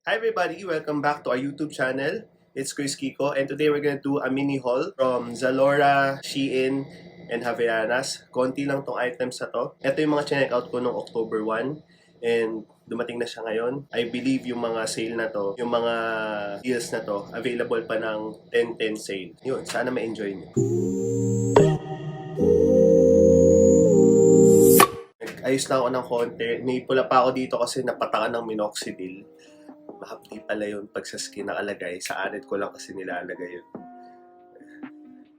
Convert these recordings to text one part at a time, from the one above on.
Hi everybody! Welcome back to our YouTube channel. It's Kuyskiko and today we're gonna do a mini haul from ZALORA, SHEIN, and HAVS. Konti lang tong items na to. Ito yung mga chinek out ko noong October 1 and dumating na siya ngayon. I believe yung mga sale na to, yung mga deals na to, available pa ng 10-10 sale. Yun, sana ma-enjoy nyo. Ayos na ako ng konti. May pula pa ako dito kasi napatakan ng minoxidil. Mahapdi pala yun pag sa skin nakalagay. Sa anit ko lang kasi nilalagay yun.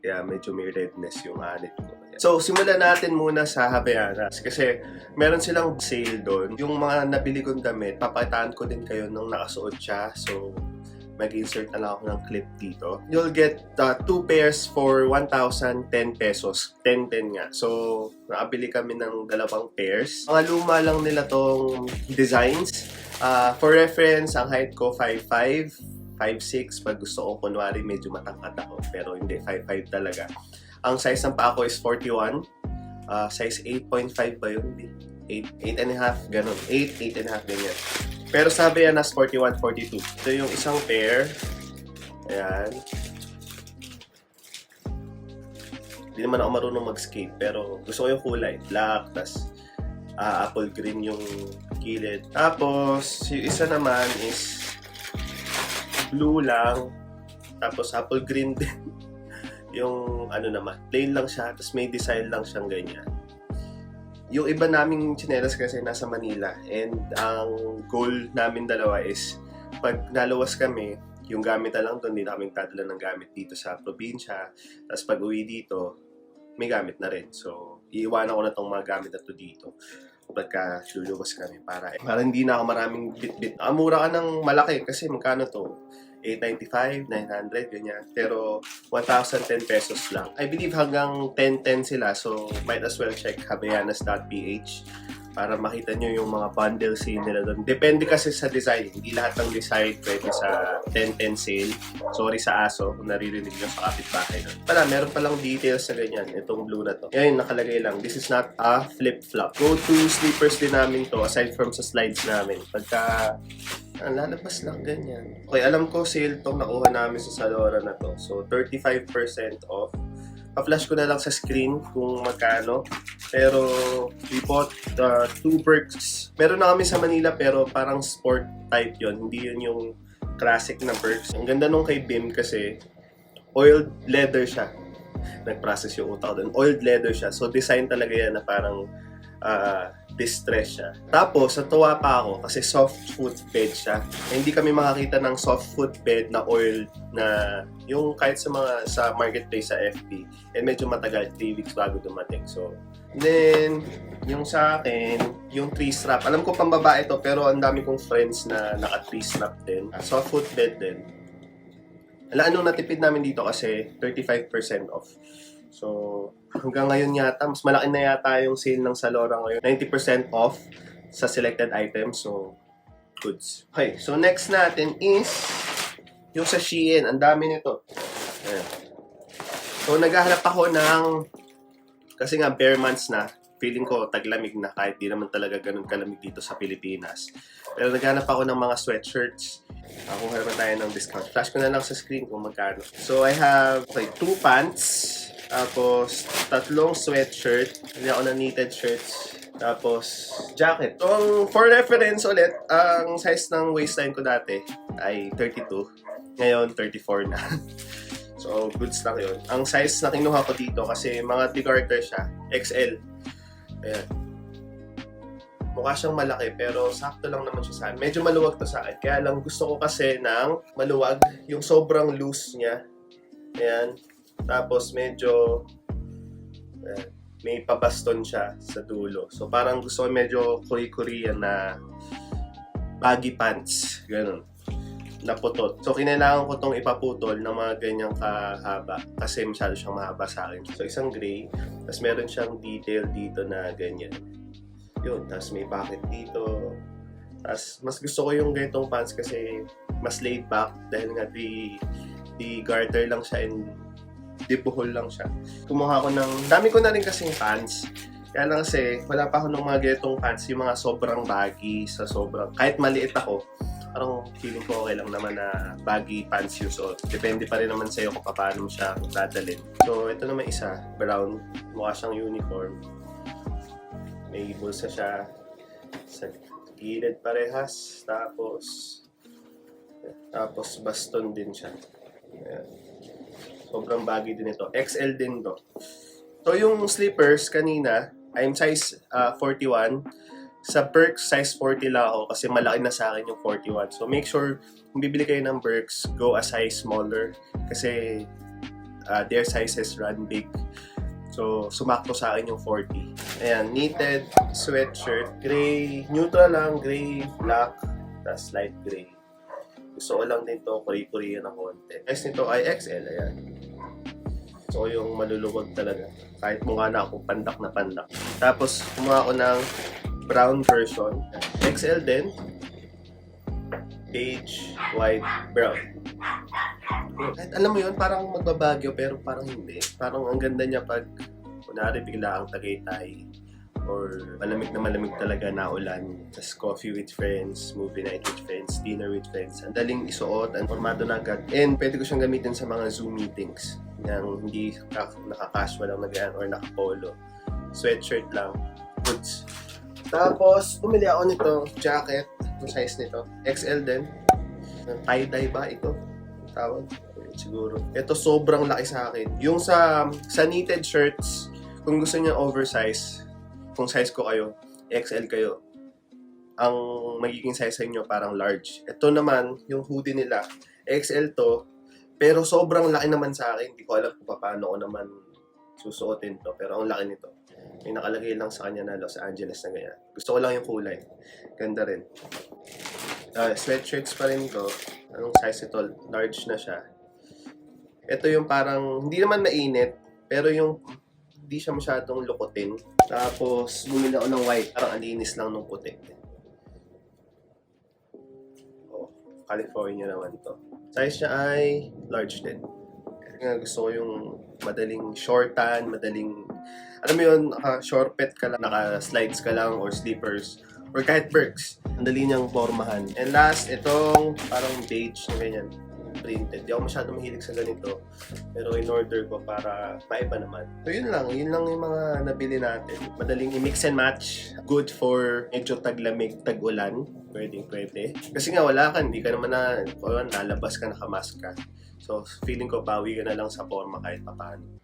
Kaya medyo may redness yung anit ko. So, simulan natin muna sa HAVS kasi meron silang sale doon. Yung mga nabili kong damit, papataan ko din kayo nung nakasuot siya. So, mag-insert na lang ako ng clip dito. You'll get 2 pairs for 1,010 pesos. 10-10 nga. So, nakabili kami ng 2 pairs. Mga luma lang nila tong designs. For reference, ang height ko 5'5", 5'6". Pag gusto ko, kunwari, medyo matangkad ako. Pero hindi, 5'5 talaga. Ang size ng paa ko is 41. Size 8.5 ba yun? 8.5, ganun. 8.5, ganyan. Pero sabi yan, nas 41, 42. Ito yung isang pair. Ayan. Hindi naman ako marunong mag-skate, pero gusto ko yung kulay. Black, tas apple green yung kilid. Tapos, yung isa naman is blue lang. Tapos, apple green din. Yung ano naman, plain lang siya. Tapos, may design lang siyang ganyan. Yung iba naming tsinelas kasi nasa Manila. And ang goal namin dalawa is, pag nalawas kami, yung gamit na lang doon, hindi na kaming tatala ng gamit dito sa probinsya. Tapos, pag uwi dito, may gamit na rin. So, iiwanan ko na tong mga gamit na to dito. Pagka luluwas kami para hindi na ako maraming bit-bit. Mura ka ng malaki kasi magkano to? 895, 900, ganyan. Pero 1,010 pesos lang. I believe hanggang 10-10 sila. So, might as well check habayanas.ph para makita nyo yung mga bundle sale nila doon. Depende kasi sa design. Hindi lahat ng design pwede sa 10-10 sale. Sorry sa aso kung naririnig nyo sa kapitbahay doon. Meron palang details sa ganyan. Itong blue na to. Ngayon, nakalagay lang. This is not a flip-flop. Go-to slippers din namin to aside from sa slides namin. Pagka lalabas lang ganyan. Okay, alam ko sale tong nakuha namin sa ZALORA na to. So, 35% off. Pa-flash ko na lang sa screen kung magkano. Pero, we bought 2 perks. Meron na kami sa Manila pero parang sport type yon. Hindi yun yung classic na perks. Ang ganda nung kay Bim kasi oiled leather siya. Nag-process yung utak doon. Oiled leather siya. So, design talaga yan na parang distress siya. Tapos, natuwa pa ako kasi soft foot bed siya. Hindi kami makakita ng soft foot bed na oil na yung kahit sa marketplace sa FB. And medyo matagal, 3 weeks bago dumating. So, then, yung sa akin, yung 3-strap. Alam ko pang babae to pero ang dami kong friends na naka 3-strap din. Soft foot bed din. Anong natipid namin dito kasi 35% off. So, hanggang ngayon yata, mas malaki na yata yung sale ng ZALORA ngayon. 90% off sa selected items. So, goods. Okay, so next natin is yung sa SHEIN. Ang dami nito. Ayan. So, naghahanap ako ng, kasi nga bare months na, feeling ko taglamig na kahit di naman talaga ganun kalamig dito sa Pilipinas. Pero naghanap ako ng mga sweatshirts. Kung naman tayo ng discount. Flash ko na lang sa screen kung magkano. So, I have 2 pants. Tapos, 3 sweatshirt. Hindi ako na knitted shirts. Tapos, jacket. So, for reference ulit, ang size ng waistline ko dati ay 32. Ngayon, 34 na. So, goods lang yun. Ang size na kinuha ko dito kasi mga tigarter siya. XL. Ayan. Mukha siyang malaki pero sakto lang naman siya sa akin. Medyo maluwag to sa akin. Kaya lang gusto ko kasi ng maluwag. Yung sobrang loose niya. Ayan. Tapos medyo may pabaston siya sa dulo. So parang gusto ko medyo Korean na baggy pants. Ganun. Naputot. So kinailangan ko tong ipaputol ng mga ganyang kahaba. Kasi masyado siyang mahaba sa akin. So isang gray. Tapos meron siyang detail dito na ganyan. Yun. Tapos may pocket dito. Tapos mas gusto ko yung ganitong pants kasi mas laid back. Dahil nga di garter lang siya and dipuhol lang siya. Kumuha ko ng, dami ko na rin kasing pants. Kaya lang kasi, wala pa ako ng mga ganitong pants, yung mga sobrang baggy, sa sobrang, kahit maliit ako, parang feeling ko okay lang naman na baggy pants yung suot. Depende pa rin naman sa'yo kung paano mo siya dadalhin. So, ito naman isa, brown. Mukha siyang uniform. May bulsa siya sa gilid parehas. Tapos baston din siya. Ayan. Sobrang baggy din ito. XL din to. So, yung slippers kanina, I'm size 41. Sa Birks, size 40 lang ako kasi malaki na sa akin yung 41. So, make sure kung bibili kayo ng Birks, go a size smaller kasi their sizes run big. So, sumakto sa akin yung 40. Ayan, knitted sweatshirt. Gray, neutral lang. Gray, black, tas light gray. Gusto ko lang din to, kuri-kuriya ng konti. Size nito ay XL, ayan. So, yung maluluwag talaga. Kahit mukha na ako pandak na pandak. Tapos, kumuha ako ng brown version. XL din. Beige, white, brown. At alam mo yun, parang magbabagyo pero parang hindi. Parang ang ganda niya pag kunwari bigla ang Tagaytay or malamig na malamig talaga na ulan. Tapos coffee with friends, movie night with friends, dinner with friends. Ang daling isuot, ang formado na agad. And pwede ko siyang gamitin sa mga Zoom meetings. Yang hindi naka-casual lang na or naka-polo. Sweatshirt lang, boots. Tapos, bumili ako nito, jacket, yung size nito. XL din. Tie-dye ba ito? Tawag? Siguro. Ito sobrang laki sa akin. Yung sa knitted shirts, kung gusto niyo oversize, kung size ko kayo, XL kayo, ang magiging size sa inyo parang large. Ito naman, yung hoodie nila, XL to, pero sobrang laki naman sa akin. Hindi ko alam kung paano ko naman susuotin to, pero ang laki nito. May nakalagay lang sa kanya na Los Angeles na ganyan. Gusto ko lang yung kulay. Ganda rin. Sweatshirts pa rin to. Anong size ito? Large na siya. Ito yung parang, hindi naman mainit, pero yung hindi siya masyadong lukutin. Tapos, bumili ako ng white. Parang alinis lang nung puti. Oh, California naman to. Size niya ay large din. Gusto ko yung madaling shortan, madaling, alam mo yun, short-pet ka lang, naka-slides ka lang or slippers or kahit Birks. Ang dali niyang formahan. And last, itong parang beige na ganyan, printed. Di ako masyadong mahilig sa ganito, pero in-order ko para maiba naman. So yun lang yung mga nabili natin. Madaling i-mix and match. Good for medyo taglamig, tag-ulan. Pwede. Kasi nga wala ka, hindi ka naman nalabas ka, nakamask ka. So, feeling ko bawi ka na lang sa forma kahit papaano.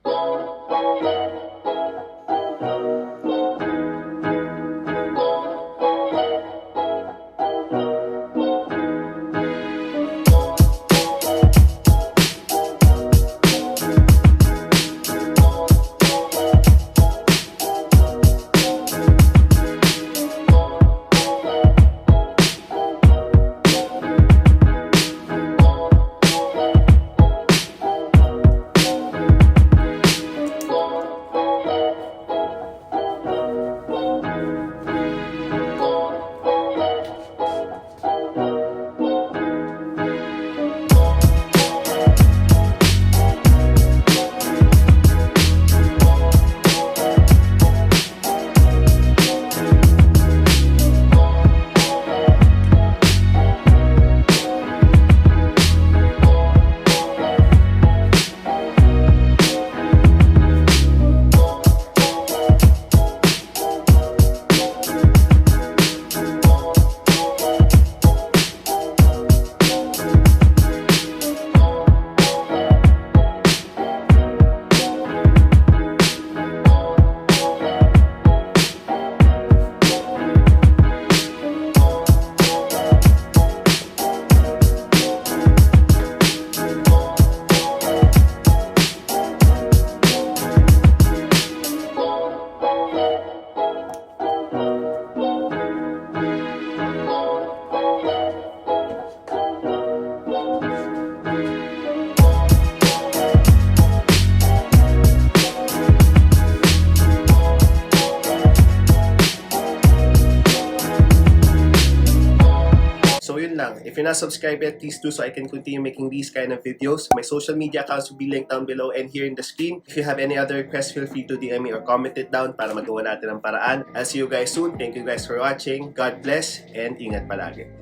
If you're not subscribed yet, please do so I can continue making these kind of videos. My social media accounts will be linked down below and here in the screen. If you have any other requests, feel free to DM me or comment it down para magawa natin ang paraan. I'll see you guys soon. Thank you guys for watching. God bless and ingat palagi.